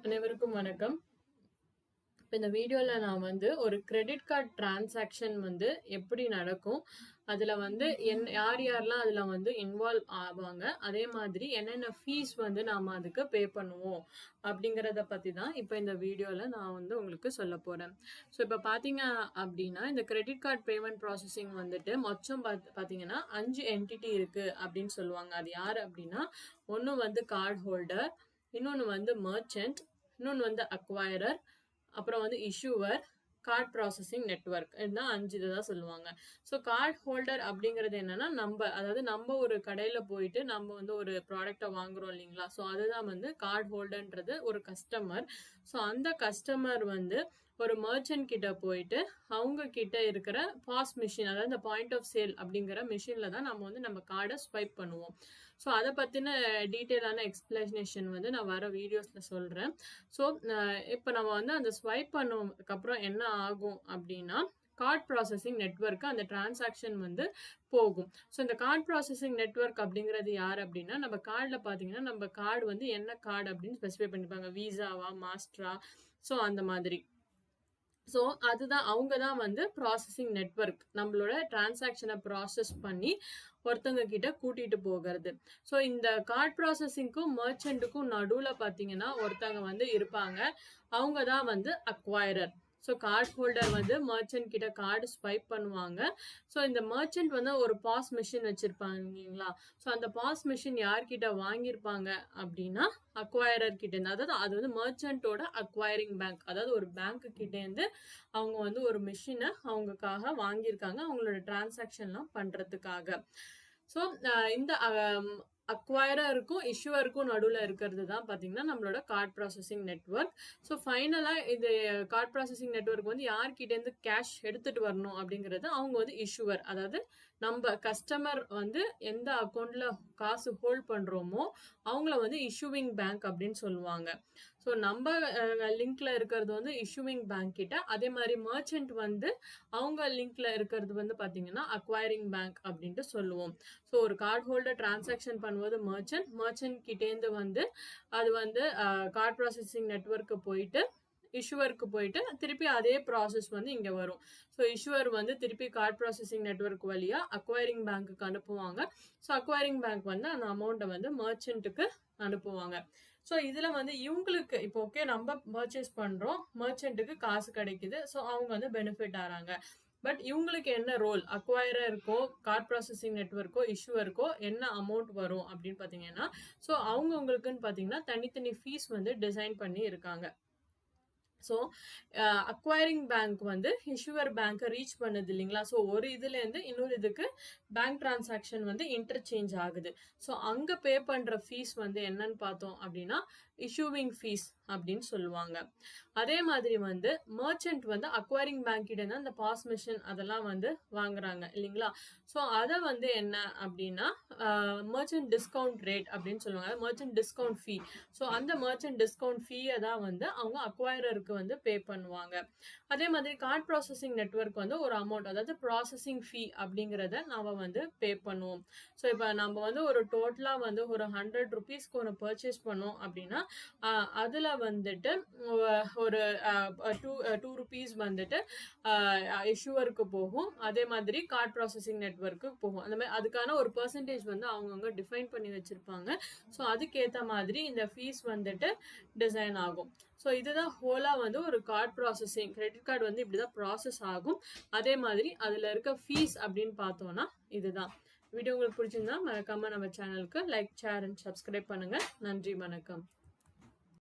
அனைவருக்கும் வணக்கம். இப்ப இந்த வீடியோல நான் வந்து ஒரு கிரெடிட் கார்ட் டிரான்சாக்ஷன் வந்து எப்படி நடக்கும்? அதுல வந்து யார் யாரெல்லாம் அதுல வந்து இன்வால்வ் ஆவாங்க? அதே மாதிரி என்னென்ன ஃபீஸ் வந்து நாம அதுக்கு பே பண்ணுவோம்? அப்படிங்கிறத பத்தி தான் இப்ப இந்த வீடியோல நான் வந்து உங்களுக்கு சொல்லப் போறேன். ஸோ இப்ப பார்த்தீங்க அப்படின்னா, இந்த கிரெடிட் கார்ட் பேமெண்ட் ப்ராசஸிங் வந்துட்டு மொத்தம் பார்த்தீங்கன்னா 5 என்டிட்டி இருக்கு அப்படின்னு சொல்லுவாங்க. அது யாரு அப்படின்னா, ஒண்ணு வந்து கார்ட் ஹோல்டர், இன்னொன்னு வந்து மெர்ச்சன்ட், இன்னொன்னு வந்து அக்வைரர், அப்புறம் வந்து இஷ்யூவர், கார்ட் ப்ராசஸிங் நெட்வொர்க். இதுதான் 5 இதுதான் சொல்லுவாங்க. ஸோ கார்ட் ஹோல்டர் அப்படிங்கிறது என்னன்னா, அதாவது நம்ம ஒரு கடையில போயிட்டு நம்ம வந்து ஒரு ப்ராடக்ட்ட வாங்குறோம் இல்லைங்களா? ஸோ அதுதான் வந்து கார்ட் ஹோல்டர்ன்றது ஒரு கஸ்டமர். ஸோ அந்த கஸ்டமர் வந்து ஒரு மெர்ச்சன்ட் கிட்ட போயிட்டு அவங்க கிட்ட இருக்கிற பாஸ் மிஷின், அதாவது இந்த பாயிண்ட் ஆஃப் சேல் அப்படிங்கிற மிஷின்ல தான் நம்ம வந்து நம்ம கார்டை ஸ்வைப் பண்ணுவோம். ஸோ அதை பத்தின டீட்டெயிலான எக்ஸ்பிளனேஷன் வந்து நான் வர வீடியோஸ்ல சொல்றேன். ஸோ இப்போ நம்ம வந்து அந்த ஸ்வைப் பண்ணதுக்கு அப்புறம் என்ன ஆகும் அப்படின்னா, கார்ட் ப்ராசஸிங் நெட்வொர்க் அந்த டிரான்சாக்ஷன் வந்து போகும். ஸோ இந்த கார்ட் ப்ராசஸிங் நெட்வொர்க் அப்படிங்கிறது யார் அப்படின்னா, நம்ம கார்டில் பார்த்தீங்கன்னா நம்ம கார்டு வந்து என்ன கார்டு அப்படின்னு ஸ்பெசிஃபை பண்ணிப்பாங்க. விசாவா, மாஸ்டரா, ஸோ அந்த மாதிரி. ஸோ அதுதான் அவங்க தான் வந்து ப்ராசஸிங் நெட்வொர்க். நம்மளோட டிரான்சாக்ஷனை ப்ராசஸ் பண்ணி ஒருத்தவங்க கிட்ட கூட்டிட்டு போகிறது. ஸோ இந்த கார்ட் ப்ராசஸிங்க்கும் மெர்ச்சன்ட்டுக்கும் நடுவில் பார்த்தீங்கன்னா ஒருத்தவங்க வந்து இருப்பாங்க. அவங்க தான் வந்து அக்வைரர். ஸோ கார்ட் ஹோல்டர் வந்து மெர்ச்சன்ட் கிட்ட கார்டு ஸ்வைப் பண்ணுவாங்க. ஸோ இந்த மெர்ச்சன்ட் வந்து ஒரு பாஸ் மிஷின் வச்சிருப்பாங்க இல்லைங்களா? ஸோ அந்த பாஸ் மிஷின் யார்கிட்ட வாங்கியிருப்பாங்க அப்படின்னா, அக்வைரர் கிட்ட இருந்து. அதாவது அது வந்து மெர்ச்சன்ட்டோட அக்வைரிங் பேங்க். அதாவது ஒரு பேங்க் கிட்ட இருந்து அவங்க வந்து ஒரு மிஷினை அவங்களுக்காக வாங்கியிருக்காங்க, அவங்களோட டிரான்சாக்ஷன்லாம் பண்றதுக்காக. ஸோ இந்த அக்வைரருக்கும் இஷ்யூவருக்கும் நடுவில் இருக்கிறது தான் பார்த்தீங்கன்னா நம்மளோட கார்ட் ப்ராசஸிங் நெட்வொர்க். ஸோ ஃபைனலாக இது கார்ட் ப்ராசஸிங் நெட்வொர்க் வந்து யார்கிட்டேருந்து கேஷ் எடுத்துட்டு வரணும் அப்படிங்கிறது அவங்க வந்து இஷ்யூவர். அதாவது நம்ம கஸ்டமர் வந்து எந்த அக்கௌண்ட்ல காசு ஹோல்ட் பண்றோமோ அவங்கள வந்து இஷ்யூவிங் பேங்க் அப்படின்னு சொல்லுவாங்க. ஸோ நம்ம லிங்க்ல இருக்கிறது வந்து இஷ்யூவிங் பேங்க் கிட்ட, அதே மாதிரி மெர்ச்சன்ட் வந்து அவங்க லிங்க்ல இருக்கிறது வந்து பார்த்தீங்கன்னா அக்வைரிங் பேங்க் அப்படின்ட்டு சொல்லுவோம். ஸோ ஒரு கார்ட் ஹோல்டர் டிரான்சாக்ஷன் பண்ணும்போது மெர்ச்சன்ட் கிட்டேருந்து வந்து அது வந்து கார்ட் ப்ராசஸிங் நெட்வொர்க்கு போயிட்டு இஷ்யூவருக்கு போயிட்டு திருப்பி அதே ப்ராசஸ் வந்து இங்கே வரும். ஸோ இஷ்யூவர் வந்து திருப்பி கார்ட் ப்ராசஸிங் நெட்வொர்க் வழியா அக்வைரிங் பேங்க்குக்கு அனுப்புவாங்க. ஸோ அக்வைரிங் பேங்க் வந்து அந்த அமௌண்ட்டை வந்து மெர்ச்சன்ட்டுக்கு அனுப்புவாங்க. ஸோ இதில் வந்து இவங்களுக்கு இப்போ ஓகே நம்ம பர்ச்சேஸ் பண்ணுறோம், மெர்ச்சன்ட்டுக்கு காசு கிடைக்குது, ஸோ அவங்க வந்து பெனிஃபிட் ஆகிறாங்க. பட் இவங்களுக்கு என்ன ரோல்? அக்வைரருக்கோ, கார்ட் ப்ராசஸிங் நெட்வொர்க்கோ, இஷ்யூவருக்கோ என்ன அமௌண்ட் வரும் அப்படின்னு பார்த்தீங்கன்னா, ஸோ அவங்கவுங்களுக்குன்னு பார்த்தீங்கன்னா தனித்தனி ஃபீஸ் வந்து டிசைன் பண்ணி இருக்காங்க. ஸோ அக்வைரிங் பேங்க் வந்து இஷ்யூவர் பேங்கை ரீச் பண்ணுது இல்லைங்களா? ஸோ ஒரு இதுலேருந்து இன்னொரு இதுக்கு பேங்க் டிரான்சாக்ஷன் வந்து இன்டர்சேஞ்ச் ஆகுது. ஸோ அங்கே பே பண்ணுற ஃபீஸ் வந்து என்னன்னு பார்த்தோம் அப்படின்னா இஷ்யூவிங் ஃபீஸ் அப்படின்னு சொல்லுவாங்க. அதே மாதிரி வந்து மெர்ச்சன்ட் வந்து அக்வைரிங் பேங்க் கிட்ட அந்த பாஸ் மிஷின் அதெல்லாம் வந்து வாங்குறாங்க இல்லைங்களா? ஸோ அதை வந்து என்ன அப்படின்னா மெர்ச்சன்ட் டிஸ்கவுண்ட் ரேட் அப்படின்னு சொல்லுவாங்க. மெர்ச்சன்ட் டிஸ்கவுண்ட் ஃபீ. ஸோ அந்த மெர்ச்சன்ட் டிஸ்கவுண்ட் ஃபீயை தான் வந்து அவங்க அக்வைரருக்கு வந்து பே பண்ணுவாங்க. அதே மாதிரி கார்ட் ப்ராசஸிங் நெட்வொர்க் வந்து ஒரு அமௌண்ட், அதாவது ப்ராசஸிங் ஃபீ அப்படிங்கிறத நாம வந்து பே பண்ணுவோம். ஸோ இப்போ நம்ம வந்து ஒரு டோட்டலாக வந்து ஒரு 100 ருபீஸ்க்கு ஒன்று பர்ச்சேஸ் பண்ணோம் அப்படின்னா அதில் வந்துட்டு ஒரு 2 ருபீஸ் வந்துட்டு இஷ்யூவருக்கு போகும். அதே மாதிரி கார்ட் ப்ராசஸிங் நெட்வொர்க்கு போகும். அந்த மாதிரி அதுக்கான ஒரு பெர்சன்டேஜ் வந்து அவங்கவுங்க டிஃபைன் பண்ணி வச்சிருப்பாங்க. ஸோ அதுக்கேற்ற மாதிரி இந்த ஃபீஸ் வந்துட்டு டிசைன் ஆகும். ஸோ இதுதான் ஹோலாக வந்து ஒரு கார்ட் ப்ராசஸிங் கிரெடிட் கார்டு வந்து இப்படி தான் ப்ராசஸ் ஆகும். அதே மாதிரி அதில் இருக்க ஃபீஸ் அப்படின்னு பார்த்தோன்னா இதுதான். வீடியோ உங்களுக்கு பிடிச்சிருந்தா மறக்காம நம்ம சேனலுக்கு லைக், ஷேர் அண்ட் சப்ஸ்கிரைப் பண்ணுங்க. நன்றி, வணக்கம்.